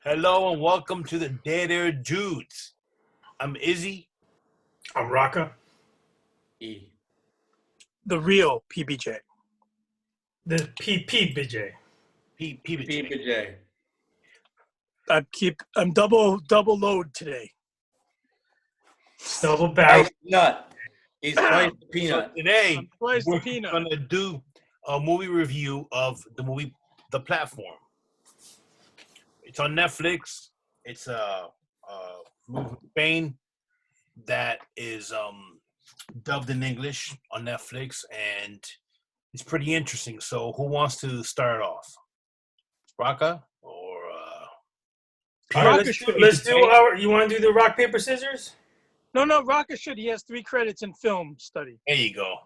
Hello and welcome to the Dead Air Dudes. I'm Izzy. I'm Raka. E. The real PBJ. The PBJ. PBJ. PBJ. I'm double load today. Double barrel. Twice nut. He's twice the So peanut. today I'm twice the we're peanut. gonna do a movie review of the movie The Platform. It's on Netflix. It's a movie from Spain that is dubbed in English on Netflix, and it's pretty interesting. So, who wants to start off? Raka or All right, let's do our. You want to do the rock paper scissors? No, Raka should. He has 3 credits in film study. There you go.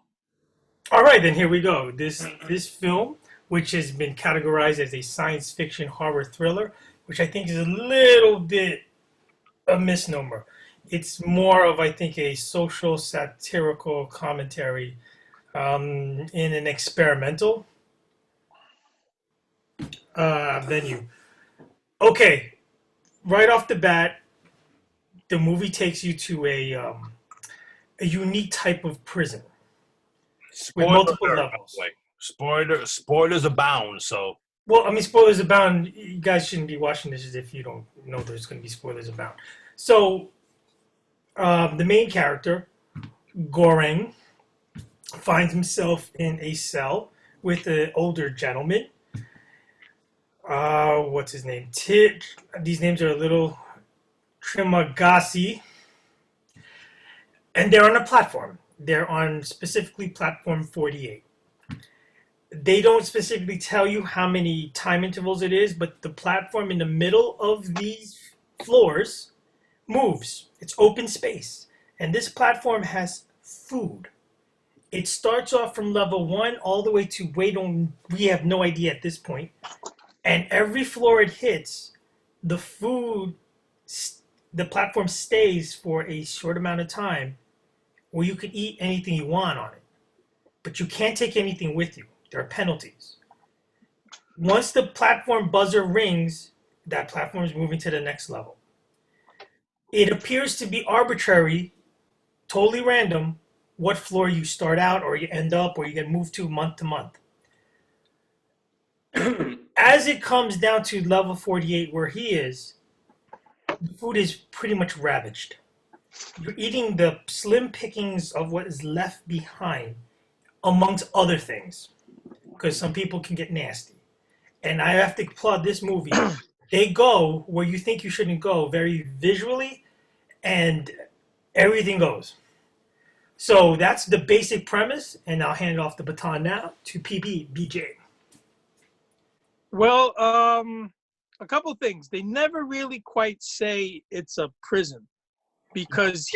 All right, then here we go. This film, which has been categorized as a science fiction horror thriller, which I think is a little bit a misnomer. It's more of, I think, a social satirical commentary in an experimental venue. Okay, right off the bat, the movie takes you to a unique type of prison with multiple levels. Spoilers abound. So, Well, I mean, spoilers abound. You guys shouldn't be watching this if you don't know there's going to be spoilers abound. So, the main character, Goreng, finds himself in a cell with an older gentleman. What's his name? These names are a little Trimagasi. And they're on a platform. They're on specifically platform 48. They don't specifically tell you how many time intervals it is, but the platform in the middle of these floors moves. It's open space. And this platform has food. It starts off from level 1 all the way to we have no idea at this point. And every floor it hits, the platform stays for a short amount of time where you can eat anything you want on it. But you can't take anything with you. There are penalties. Once the platform buzzer rings, that platform is moving to the next level. It appears to be arbitrary, totally random, what floor you start out or you end up or you get moved to month. As it comes down to level 48 where he is, the food is pretty much ravaged. You're eating the slim pickings of what is left behind, amongst other things, because some people can get nasty. And I have to applaud this movie. They go where you think you shouldn't go, very visually, and everything goes. So that's the basic premise, and I'll hand off the baton now to BJ. Well, a couple of things. They never really quite say it's a prison because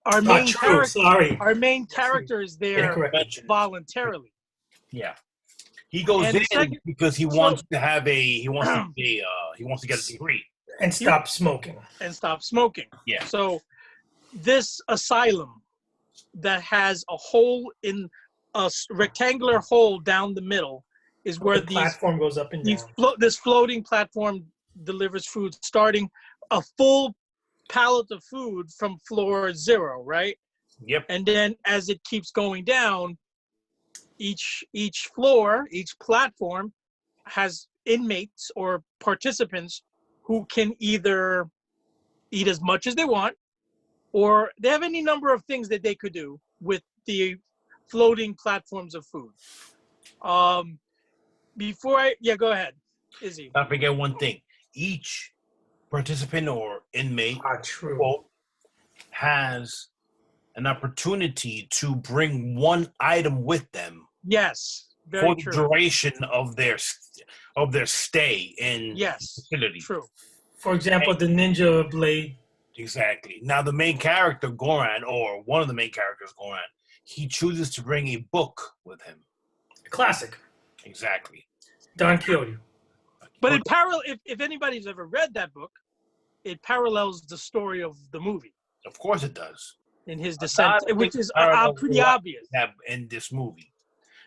our main character is there voluntarily. Yeah, he goes in because he wants to get a degree and stop smoking. Yeah. So this asylum that has a hole in a rectangular hole down the middle is where the platform goes up and down. This floating platform delivers food, starting a full pallet of food from floor 0, right? Yep. And then as it keeps going down, each floor, each platform has inmates or participants who can either eat as much as they want, or they have any number of things that they could do with the floating platforms of food. Go ahead, Izzy. Don't forget one thing. Each participant or inmate has an opportunity to bring one item with them. Yes, for the duration of their stay in the facility. True. For example, the ninja blade. Exactly. Now, the main character, Goran, or one of the main characters, Goran, he chooses to bring a book with him. A classic. Exactly. Don Quixote. But if anybody's ever read that book, it parallels the story of the movie. Of course it does. In his descent, which is pretty obvious. In this movie.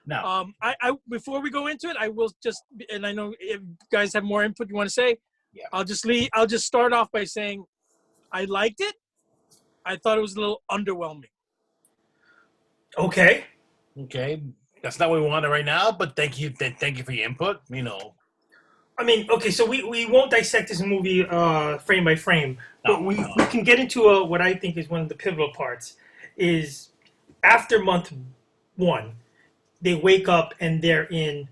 Now, I before we go into it, I will just, and I know if you guys have more input you want to say, Yeah. I'll just start off by saying I liked it. I thought it was a little underwhelming. Okay. Okay, that's not what we wanted right now, but thank you for your input. You know, I mean, okay, so we won't dissect this movie frame by frame, but No, we can get into what I think is one of the pivotal parts. Is after month 1, they wake up and they're in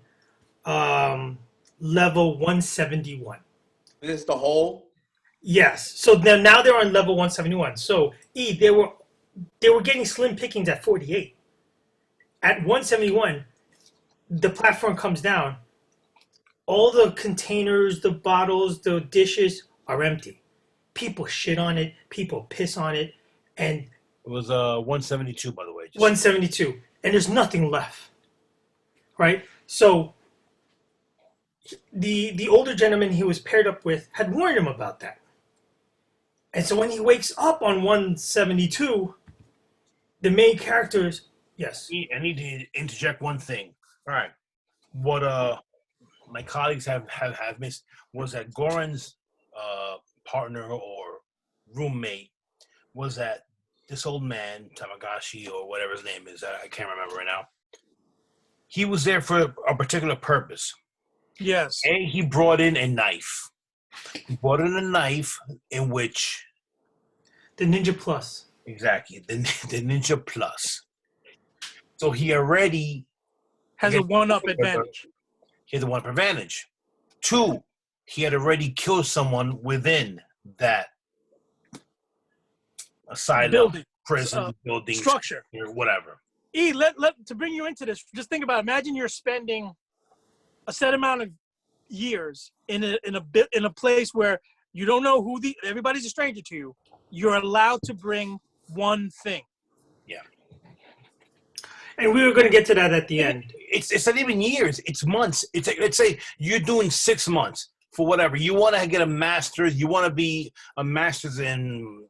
level 171. This is the whole. Yes. So now they're on level 171. So they were getting slim pickings at 48. At 171, the platform comes down. All the containers, the bottles, the dishes are empty. People shit on it. People piss on it, and it was 172, by the way. 172, and there's nothing left. Right. So the older gentleman he was paired up with had warned him about that. And so when he wakes up on 172, the main characters, yes. I need to interject one thing. All right, what my colleagues have missed was that Goran's partner or roommate was that this old man Tamagashi or whatever his name is. I can't remember right now. He was there for a particular purpose. Yes. And he brought in a knife. He brought in a knife in which The Ninja Plus. exactly the Ninja Plus. So he already Has a one-up advantage. he had the one-up advantage. 2, he had already killed someone within that asylum, Building. prison, building, Structure. or whatever. Let to bring you into this, just think about it. Imagine you're spending a set amount of years in a place where you don't know who everybody's a stranger to you. You're allowed to bring one thing. Yeah. And we were going to get to that at the end. It's not even years. It's months. It's like, let's say you're doing 6 months for whatever. You want to get a master's. You want to be a master's in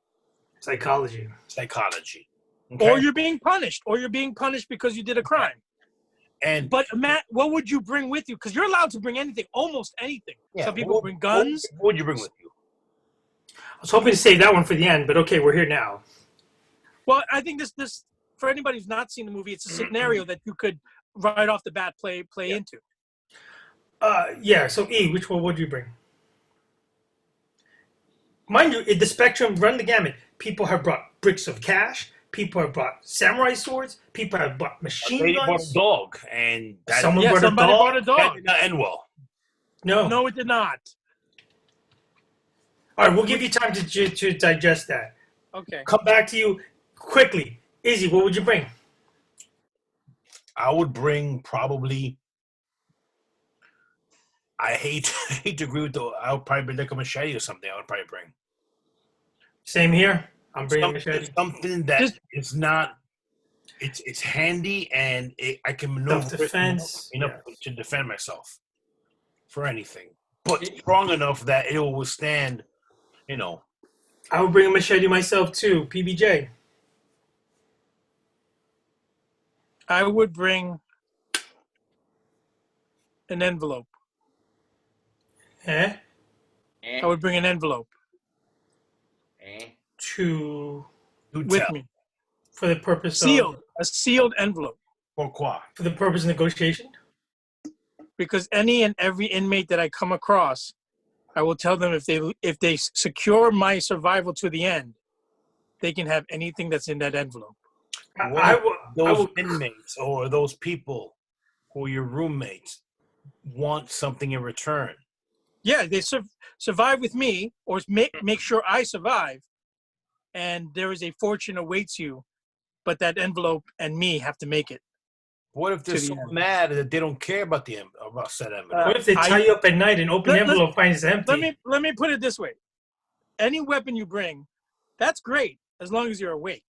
Psychology. Okay? Or you're being punished. Or you're being punished because you did a crime. And But Matt, what would you bring with you? Because you're allowed to bring anything, almost anything. yeah, Some people bring guns. What would you bring with you? I was hoping to save that one for the end, but okay, we're here now. Well, I think this for anybody who's not seen the movie, it's a scenario that you could right off the bat play into. Yeah, so which one would you bring? Mind you, the spectrum, run the gamut. People have brought bricks of cash. People have brought samurai swords. People have brought machine Lady brought guns. a dog, and that Someone brought a somebody dog. brought a that dog. did not end well. No. It did not. All right, we'll give you time to digest that. Okay. Come back to you quickly. Izzy, what would you bring? I would bring probably. I hate to agree with though. I would probably bring like a machete or something. I would probably bring Same here. I'm bringing machete. something that is not. It's handy and I can maneuver Self-defense. enough to defend myself for anything, but strong enough that it will withstand. You know. I would bring a machete myself too. PBJ. I would bring an envelope. Eh? I would bring an envelope To Do with tell. me. for the purpose A sealed envelope. Pourquoi? for the purpose of negotiation. Because any and every inmate that I come across, I will tell them if they secure my survival to the end, they can have anything that's in that envelope. Those inmates or those people who are your roommates want something in return. Yeah, they survive with me, or make sure I survive, and there is a fortune awaits you, but that envelope and me have to make it. What if they're To the so end. mad that they don't care about said envelope? What if they tie you up at night and open the Let- envelope finds it's empty? Let me put it this way: any weapon you bring, that's great as long as you're awake.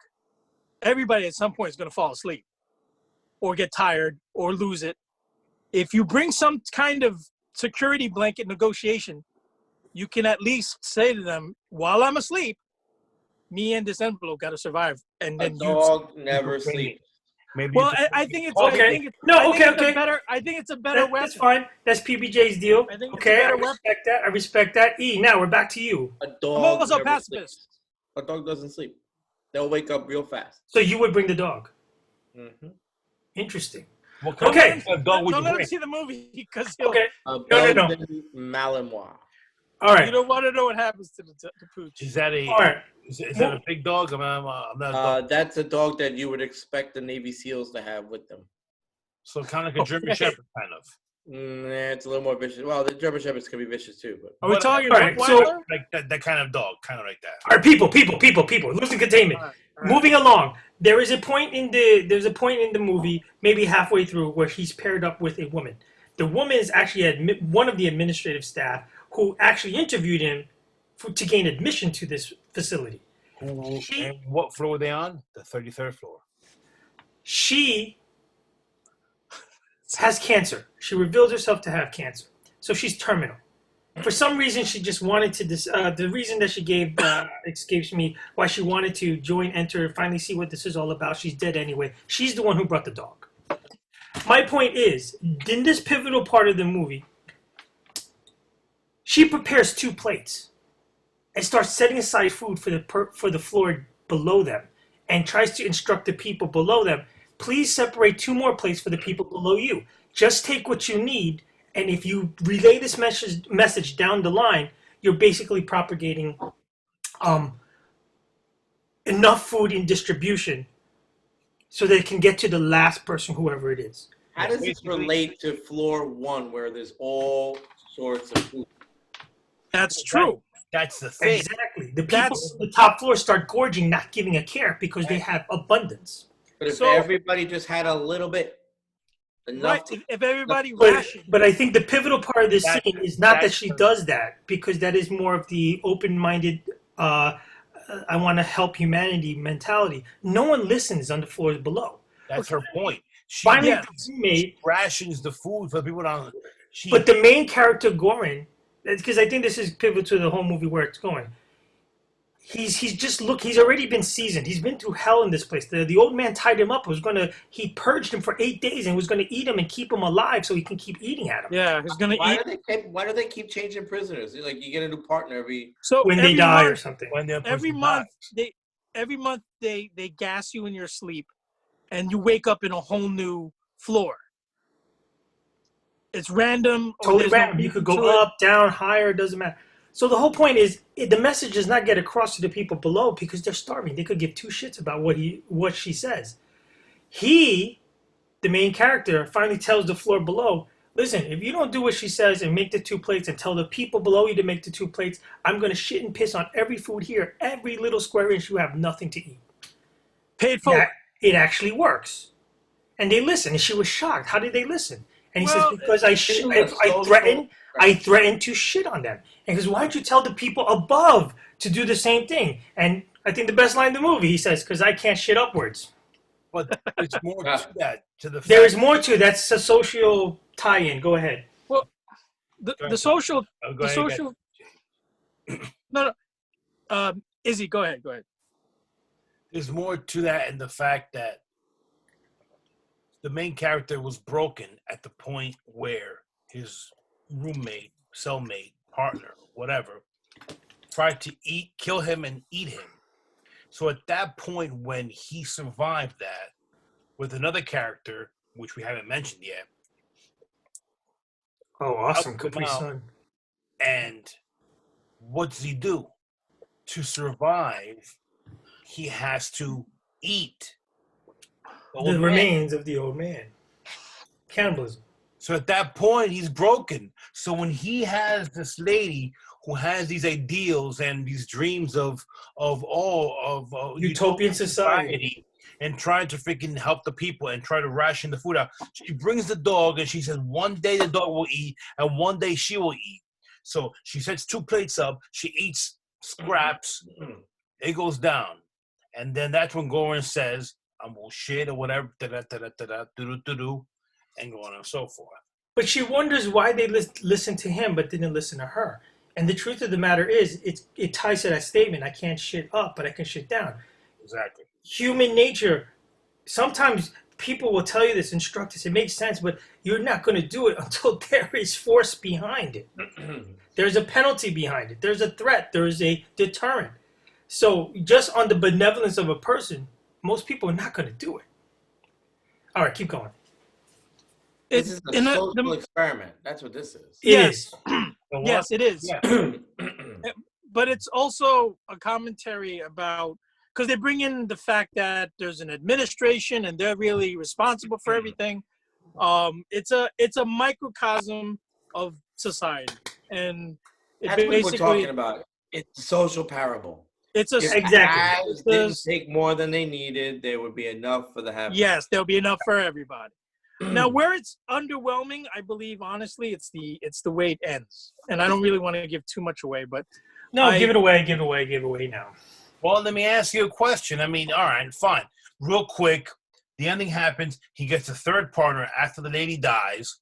Everybody at some point is going to fall asleep, or get tired, or lose it. If you bring some kind of security blanket negotiation, you can at least say to them, "While I'm asleep, me and this envelope got to survive." And A then dog never sleeps. Maybe. Well, you I think it's. Okay. I think it's, No, I think okay, it's a okay. better. I think it's a better That's weapon. fine. That's PBJ's deal. I think it's Okay, a I better weapon. respect that. I respect that. E, now we're back to you. A I'm dog also a never pacifist. sleeps. A dog doesn't sleep. They'll wake up real fast. So you would bring the dog. Mm-hmm. Interesting. What kind Okay. of dog would Don't you let him bring? see the movie because he'll. Okay. A No. Belgian Malinois. All right. You don't want to know what happens to the pooch. Is that a All right. is that a big dog? I'm not a dog. That's a dog that you would expect the Navy SEALs to have with them. So kind of like a German Okay. Shepherd, kind of. Nah, it's a little more vicious. Well, the German Shepherds can be vicious too, but Are we What- talking all right, Rottweiler? so- That kind of dog, kind of like that. All right, people. Losing containment. All right. Moving along. There's a point in the movie, maybe halfway through, where he's paired up with a woman. The woman is actually one of the administrative staff who actually interviewed him to gain admission to this facility. And what floor were they on? The 33rd floor. She has cancer. She revealed herself to have cancer. So she's terminal. For some reason, she just wanted to. The reason that she gave escapes me. Why she wanted to join, enter, finally see what this is all about. She's dead anyway. She's the one who brought the dog. My point is, in this pivotal part of the movie, she prepares 2 plates and starts setting aside food for the floor below them, and tries to instruct the people below them. Please separate 2 more plates for the people below you. Just take what you need. And if you relay this message down the line, you're basically propagating enough food in distribution so that it can get to the last person, whoever it is. how does this basically- relate to floor 1 where there's all sorts of food? That's true. That's the thing. Exactly. The people That's- on the top floor start gorging, not giving a care because they have abundance. But if So- everybody just had a little bit, enough Right. to If everybody But, rationed. but I think the pivotal part of this That- scene is not that that's she her- does that, because that is more of the open-minded, I want to help humanity mentality. No one listens on the floors below. That's her point. She Finally, Yeah. the roommate, rations the food for the people down. She but the main character, Goran, because I think this is pivotal to the whole movie where it's going. He's already been seasoned. He's been through hell in this place. The old man tied him up. He purged him for 8 days and was gonna eat him and keep him alive so he can keep eating at him. Yeah, he's gonna why eat. do they keep changing prisoners? Like you get a new partner every. So When they every die or month, something. when they're every month they gas you in your sleep, and you wake up in a whole new floor. It's random. or Totally there's no random. You reason could to go it. up, down, higher. It doesn't matter. So the whole point is the message does not get across to the people below because they're starving. They could give 2 shits about what she says. He, the main character, finally tells the floor below, listen, if you don't do what she says and make the 2 plates and tell the people below you to make the 2 plates, I'm going to shit and piss on every food here. Every little square inch, you have nothing to eat. Paid for. It actually works. And they listen. And she was shocked. How did they listen? And he Well, says, because I threatened to shit on them. And he goes, why don't you tell the people above to do the same thing? And I think the best line in the movie, he says, because I can't shit upwards. But it's more to that. To the There fact, is more to it. That's a social tie-in. Go ahead. The ahead. social. Oh, go The ahead, social. No. Izzy, go ahead. Go ahead. there's more to that in the fact that the main character was broken at the point where his roommate, cellmate, partner, whatever, tried to kill him and eat him. So at that point, when he survived that with another character, which we haven't mentioned yet, Oh, awesome. Up Capri and out. Sun. and what does he do? To survive, he has to eat the old The man. remains of the old man. Cannibalism. So at that point, he's broken. So when he has this lady who has these ideals and these dreams of Utopian society. and trying to freaking help the people and try to ration the food out, she brings the dog and she says one day the dog will eat and one day she will eat. So she sets 2 plates up. She eats scraps. It goes down, and then that's when Goran says, "I'm bullshit" or whatever, do, and go on and so forth. But she wonders why they listened to him but didn't listen to her. And the truth of the matter is, it ties to that statement, I can't shit up, but I can shit down. Exactly. Human nature, sometimes people will tell you this, instructors. It makes sense, but you're not going to do it until there is force behind it. There's a penalty behind it. There's a threat. There is a deterrent. So just on the benevolence of a person, most people are not going to do it. All right, keep going. This is a in the- social experiment. That's what this is. It is. Yes, it is. Yeah. But it's also a commentary about, because they bring in the fact that there's an administration and they're really responsible for everything. It's a microcosm of society, and it That's what we're basically talking about. It's a social parable. it's a If Exactly. guys didn't take more than they needed, there would be enough for the half. yes, there'll be enough for everybody. Now, where it's underwhelming, I believe honestly, it's the way it ends, and I don't really want to give too much away, but No, give it away now. Well, let me ask you a question. I mean, all right, fine. Real quick, the ending happens. He gets a third partner after the lady dies.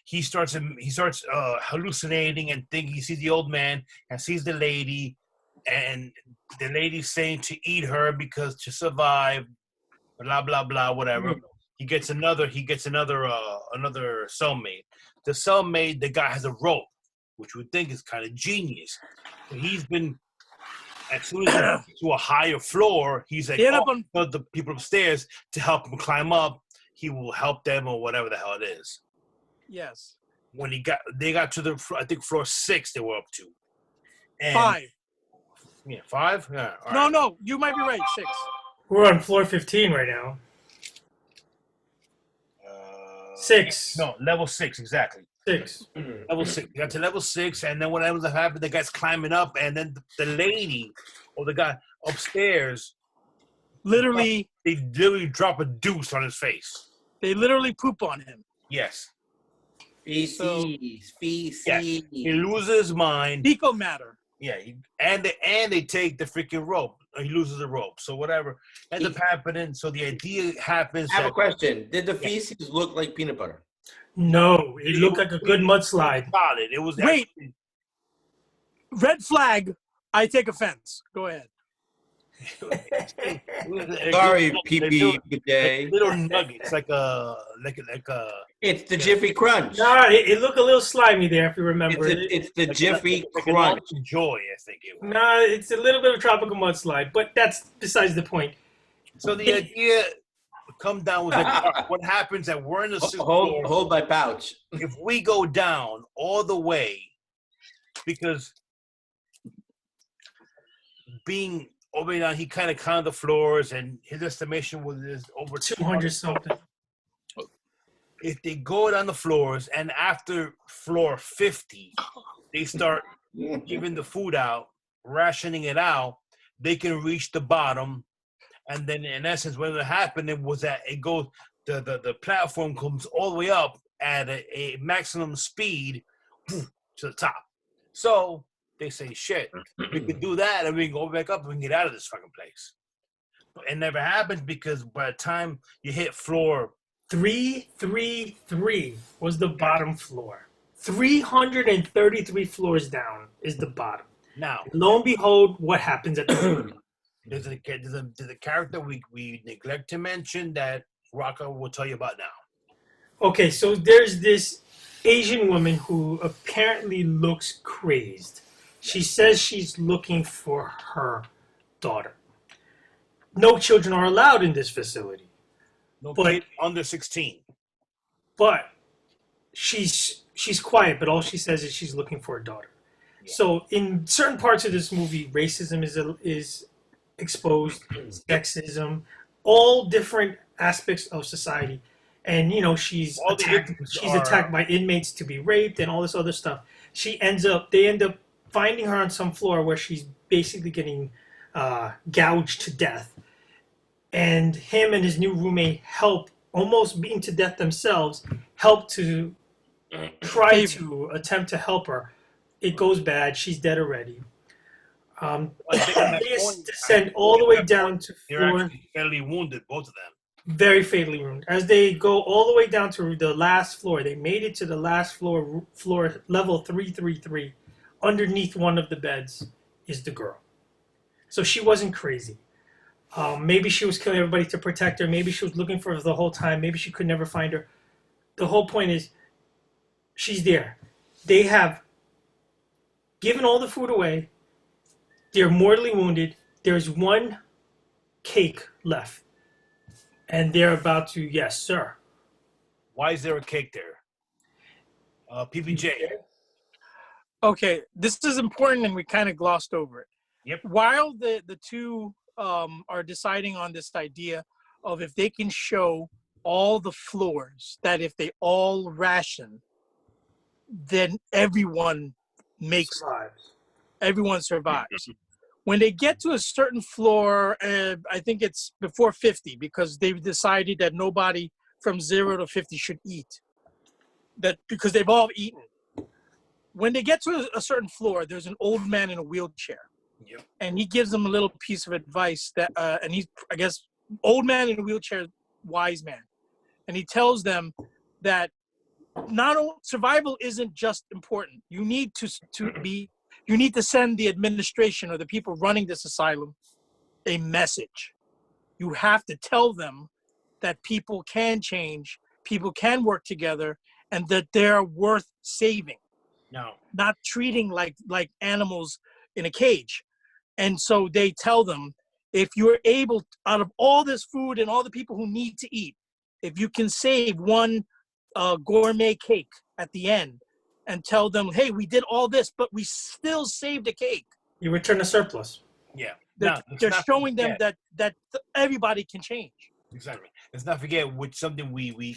He starts hallucinating and thinking he sees the old man and sees the lady, and the lady's saying to eat her because to survive, blah blah blah, whatever. He gets another cellmate. The cellmate, the guy has a rope, which we think is kind of genius. So he's been, as soon as he gets to a higher floor, he's like, They end up on- the people upstairs to help him climb up. He will help them or whatever the hell it is. yes, When they got to I think floor 6 they were up to. And, 5. Yeah, 5? Yeah. All right. No, you might be right. 6. We're on floor 15 right now. 6. No, level 6, exactly. 6. Level 6. You got to level 6, and then what ends up happening, the guy's climbing up, and then the lady or the guy upstairs, Literally, they literally drop a deuce on his face. they literally poop on him. Yes. Feces. He loses his mind. Fecal matter. Yeah, and they take the freaking rope. He loses the rope. So whatever ends up happening. So the idea happens. I have a that- question. Did the feces look like peanut butter? No, it looked like a good mudslide. Solid. It was Wait. actually- Red flag. I take offense. Go ahead. Sorry, Little- PB. Little nuggets, like a. It's the Jiffy Crunch. Nah, it looked a little slimy there, if you remember. It's the Jiffy like an Crunch. Almond Joy, I think it was. Nah, it's a little bit of tropical mudslide, but that's besides the point. So the idea come down with like, what happens that we're in the sixth floor. Hold my pouch. If we go down all the way, because being over down, he kind of counted the floors, and his estimation was over 200 something. If they go down the floors, and after floor 50, they start giving the food out, rationing it out, they can reach the bottom. And then, in essence, what happened was that it goes, the platform comes all the way up at a maximum speed to the top. So they say, shit, we can do that, and we can go back up, and we can get out of this fucking place. But it never happens because by the time you hit floor 333 was the bottom floor. 333 floors down is the bottom. now, Lo and behold, what happens at the bottom? there's a character we neglect to mention that Rocco will tell you about now. Okay, so there's this Asian woman who apparently looks crazed. She says she's looking for her daughter. No children are allowed in this facility, No But- kid under 16. but she's quiet, but all she says is she's looking for a daughter. Yeah. So in certain parts of this movie, racism is exposed, sexism, all different aspects of society. And you know, she's All the attacked, inmates she's are- attacked by inmates to be raped and all this other stuff. They end up finding her on some floor where she's basically getting gouged to death. And him and his new roommate help, almost beaten to death themselves, help to try to attempt to help her. It goes bad. She's dead already. I think at that They point- descend all the way down to They're floor, actually fairly wounded, both of them. very fatally wounded. As they go all the way down to the last floor, they made it to the last floor level 333. Underneath one of the beds is the girl. So she wasn't crazy. Maybe she was killing everybody to protect her. Maybe she was looking for her the whole time. Maybe she could never find her. The whole point is she's there. They have given all the food away. They're mortally wounded. There's one cake left. And they're about to, yes, sir. Why is there a cake there? PBJ. Okay, this is important, and we kind of glossed over it. Yep. While the two are deciding on this idea of if they can show all the floors, that if they all ration, then everyone survives. When they get to a certain floor, I think it's before 50, because they've decided that nobody from 0 to 50 should eat. That because they've all eaten. When they get to a certain floor, there's an old man in a wheelchair. Yep. And he gives them a little piece of advice that, and he's, I guess, old man in a wheelchair, wise man. And he tells them that survival isn't just important. You need you need to send the administration or the people running this asylum a message. You have to tell them that people can change, people can work together, and that they're worth saving. No. Not treating like animals in a cage. And so they tell them, if you're able, out of all this food and all the people who need to eat, if you can save one gourmet cake at the end and tell them, hey, we did all this, but we still saved a cake. You return a surplus. Yeah. They're showing them that everybody can change. Exactly. Let's not forget something we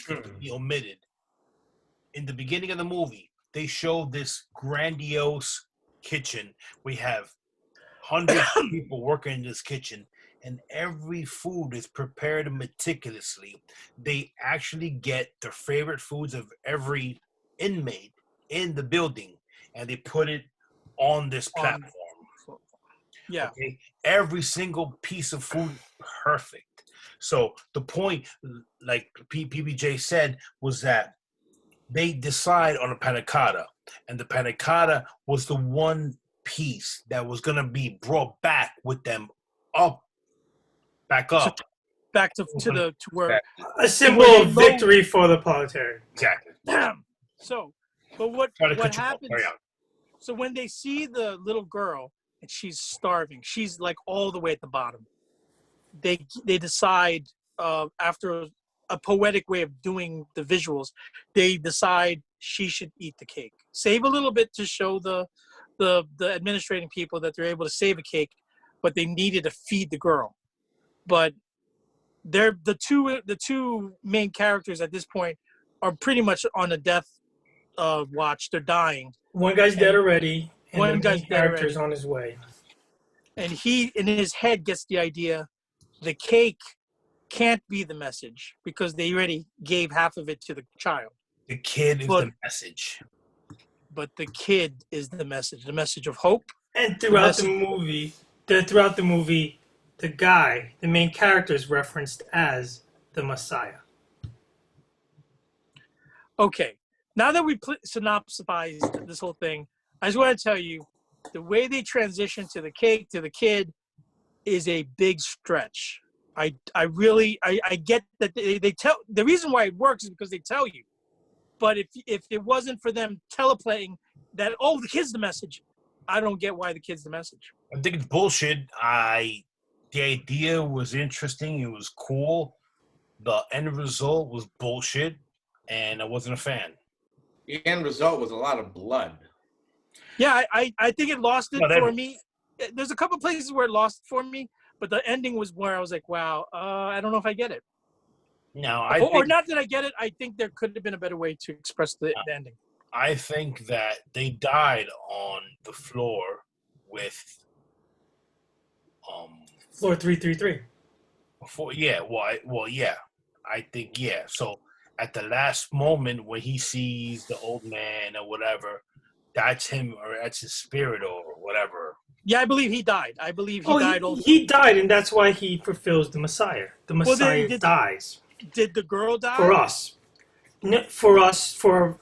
omitted. In the beginning of the movie, they showed this grandiose kitchen. We have hundreds of people working in this kitchen, and every food is prepared meticulously. They actually get their favorite foods of every inmate in the building, and they put it on this platform. Yeah. Okay? Every single piece of food, perfect. So the point, like PBJ said, was that they decide on a panna cotta, and the panna cotta was the one piece that was going to be brought back with them back up. Back to where a symbol of victory for the proletariat. Exactly. So, but what happens? So when they see the little girl and she's starving, she's like all the way at the bottom. They decide after a poetic way of doing the visuals, they decide she should eat the cake. Save a little bit to show the administrating people that they're able to save a cake, but they needed to feed the girl. But they're the two main characters at this point are pretty much on a death watch. They're dying. One guy's dead already, and one the guy's main dead character's already. on his way. And he, in his head, gets the idea the cake can't be the message because they already gave half of it to the child. The kid is the message. But the kid is the message of hope. And throughout the movie, the main character is referenced as the Messiah. Okay, now that we synopsized this whole thing, I just want to tell you, the way they transition to the cake, to the kid, is a big stretch. I get that they tell, the reason why it works is because they tell you. But if it wasn't for them teleplaying that, oh, the kid's the message, I don't get why the kid's the message. I think it's bullshit. The idea was interesting. It was cool. The end result was bullshit, and I wasn't a fan. The end result was a lot of blood. Yeah, I think it lost it for me. There's a couple places where it lost for me, but the ending was where I was like, wow, I don't know if I get it. No, or not that I get it. I think there could have been a better way to express the ending. I think that they died on the floor with floor 333. I think So at the last moment when he sees the old man or whatever, that's him or that's his spirit or whatever. Yeah, I believe he died. I believe he died. He died, and that's why he fulfills the Messiah. The Messiah dies. Did the girl die? For us. For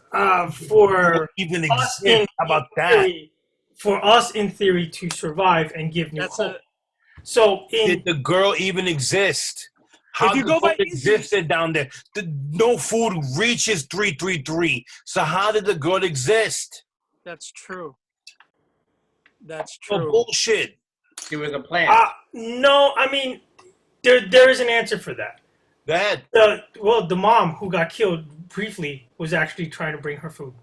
even us exist. How about that? For us, in theory, to survive and give new hope. So Did the girl even exist? How If you the go by girl existed down there? No food reaches 333. So how did the girl exist? That's true. That's Oh, true. bullshit. She was a plant. no, I mean, there is an answer for that. That The mom who got killed briefly was actually trying to bring her food.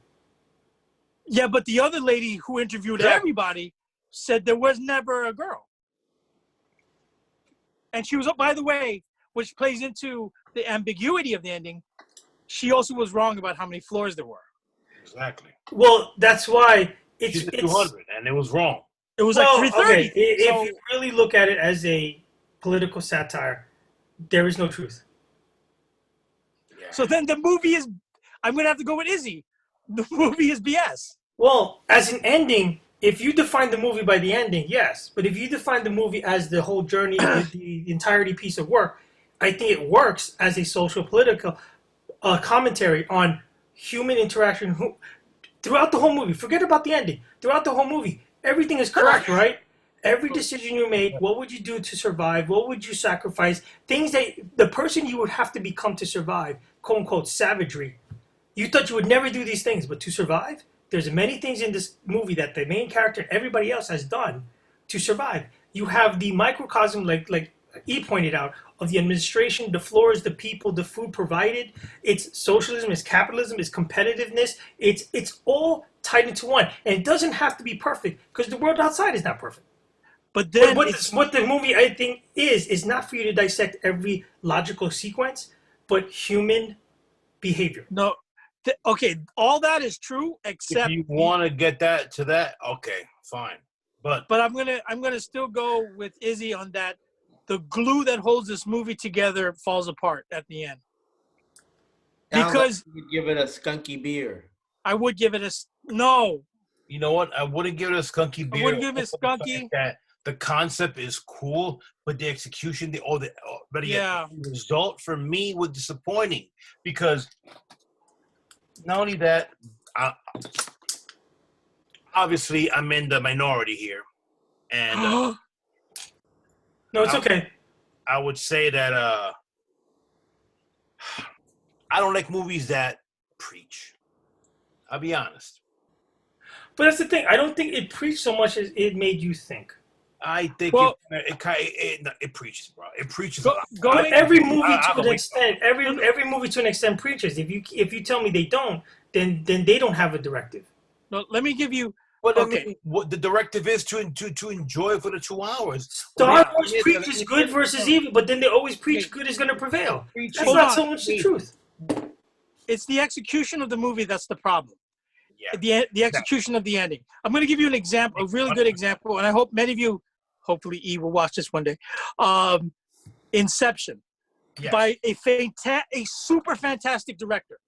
Yeah, but the other lady who interviewed Yeah. everybody said there was never a girl. And she was, by the way, which plays into the ambiguity of the ending, she also was wrong about how many floors there were. exactly. Well, that's why She said 200, and it was wrong. It was well, like 330. okay. If So, you really look at it as a political satire, there is no truth. Yeah. so then the movie is, I'm going to have to go with Izzy. The movie is BS. Well, as an ending, if you define the movie by the ending, yes. But if you define the movie as the whole journey, the entirety piece of work, I think it works as a social political commentary on human interaction. Throughout the whole movie, forget about the ending. Throughout the whole movie, everything is correct, right? Every decision you made, what would you do to survive? What would you sacrifice? Things that the person you would have to become to survive, quote unquote, savagery. You thought you would never do these things, but to survive, there's many things in this movie that the main character and everybody else has done to survive. You have the microcosm, like E pointed out, of the administration, the floors, the people, the food provided. It's socialism, it's capitalism, it's competitiveness. It's all tied into one, and it doesn't have to be perfect because the world outside is not perfect. But then What the movie I think is not for you to dissect every logical sequence, but human behavior. no, okay, all that is true except If you want to get that to that, okay, fine. But I'm gonna still go with Izzy on that. The glue that holds this movie together falls apart at the end. Because you would give it a skunky beer. I would give it no. you know what? I wouldn't give it a skunky beer. I wouldn't give it for the fact skunky. That the concept is cool, but the execution, the Yeah. result for me was disappointing because not only that, obviously I'm in the minority here, and No, it's okay. I would say that I don't like movies that preach. I'll be honest. But that's the thing. I don't think it preached so much as it made you think. I think Well- it preaches, bro. It preaches. Go- a lot. going- But every movie I to don't an like- extent, every movie to an extent preaches. If you tell me they don't, then they don't have a directive. No, let me give you. But Okay. I mean, what the directive is to enjoy for the 2 hours. Star Wars preaches good versus evil, but then they always preach Okay. good is going to prevail. That's Hold not on. so much the truth. It's the execution of the movie that's the problem. Yeah. The execution of the ending. I'm going to give you an example, a really good example, and I hope many of you, hopefully E will watch this one day. Inception, Yes. by a super fantastic director.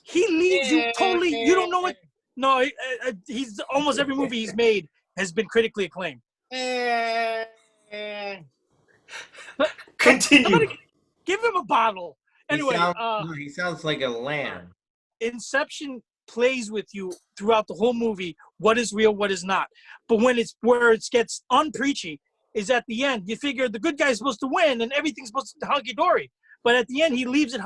He leaves you totally. You don't know what. No, he's almost every movie he's made has been critically acclaimed. Continue. Somebody give him a bottle. Anyway, He sounds like a lamb. Inception plays with you throughout the whole movie. What is real, what is not. But when it gets unpreachy is at the end. You figure the good guy's supposed to win and everything's supposed to hunky dory. But at the end, he leaves it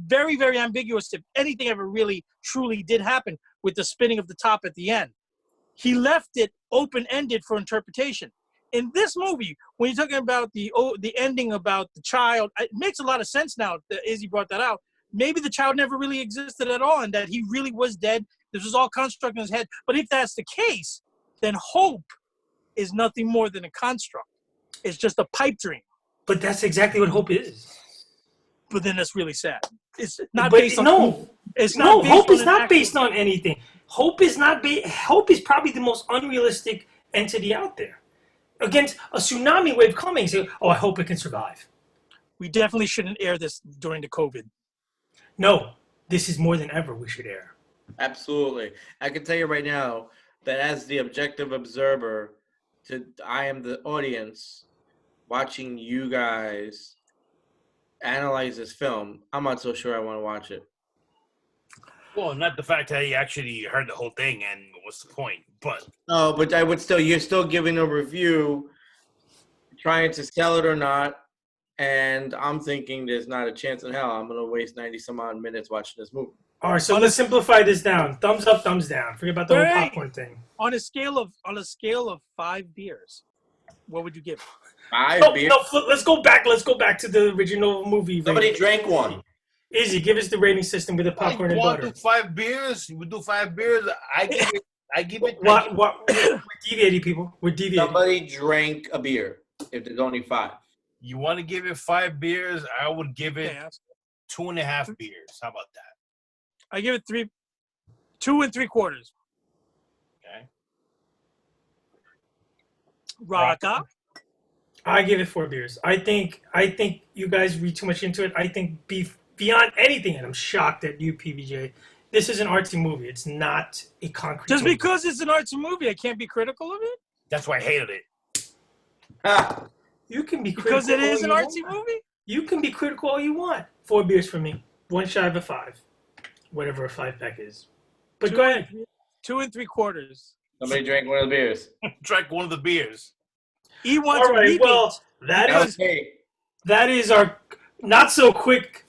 very, very ambiguous if anything ever really, truly did happen with the spinning of the top at the end. He left it open-ended for interpretation. In this movie, when you're talking about the ending about the child, it makes a lot of sense now that Izzy brought that out. Maybe the child never really existed at all and that he really was dead. This was all construct in his head. But if that's the case, then hope is nothing more than a construct. It's just a pipe dream. But that's exactly what hope is. But then that's really sad. It's not But based on It's not no, based hope on is an not actual- based on anything. Hope is not hope is probably the most unrealistic entity out there. Against a tsunami wave coming, say, "Oh, I hope it can survive." We definitely shouldn't air this during the COVID. No, this is more than ever we should air. Absolutely. I can tell you right now that as the objective observer, I am the audience watching you guys analyze this film. I'm not so sure I want to watch it. Well, not the fact that he actually heard the whole thing and what's the point, but No, but I would still, you're still giving a review, but trying to sell it or not. And I'm thinking there's not a chance in hell I'm going to waste 90 some odd minutes watching this movie. All right, so let's simplify this down. Thumbs up, thumbs down. Forget about the whole Hey! popcorn thing. On a scale of 5 beers, what would you give? Five beers. Let's go back. Let's go back to the original movie. Somebody rating. drank one. Izzy, give us the rating system with the popcorn You and want butter. to do 5 beers? You would do 5 beers. I give it. What? We're deviating, people. We're deviating. Somebody drank a beer. If there's only 5. You want to give it 5 beers? I would give it Okay, 2.5 beers. How about that? I give it 2 3/4. Okay. Raka. I give it 4 beers. I think you guys read too much into it. I think beyond anything, and I'm shocked at you, PBJ. This is an artsy movie. It's not a concrete. Just movie. because it's an arts movie, I can't be critical of it? That's why I hated it. Ah, You can be critical Because it is an all you artsy want. movie? You can be critical all you want. 4 beers for me. One shy of a 5. Whatever a 5-pack is. But go ahead. 2 3/4. somebody drank one of the beers. Drank one of the beers. He wants All right. repeat. Well, Okay. that is our not so quick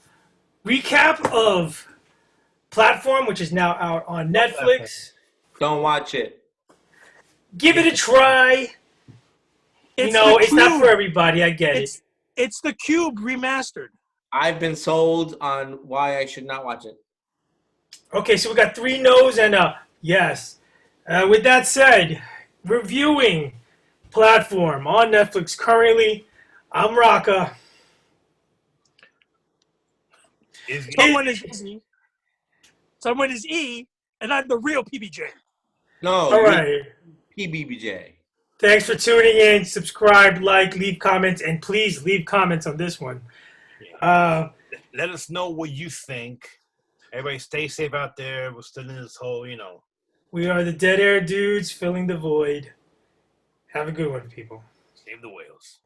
recap of Platform, which is now out on Netflix. Don't watch it. Give it a try. It's It's not Cube. for everybody. I get it. It's the Cube remastered. I've been sold on why I should not watch it. Okay, so we got 3 no's and a yes. With that said, reviewing Platform on Netflix currently. I'm Raka. Someone is E. Someone is E, and I'm the real PBJ. No. All right. PBBJ. Thanks for tuning in. Subscribe, like, leave comments, and please leave comments on this one. Let us know what you think. Everybody stay safe out there. We're still in this whole, We are the Dead Air Dudes filling the void. Have a good one, people. save the whales.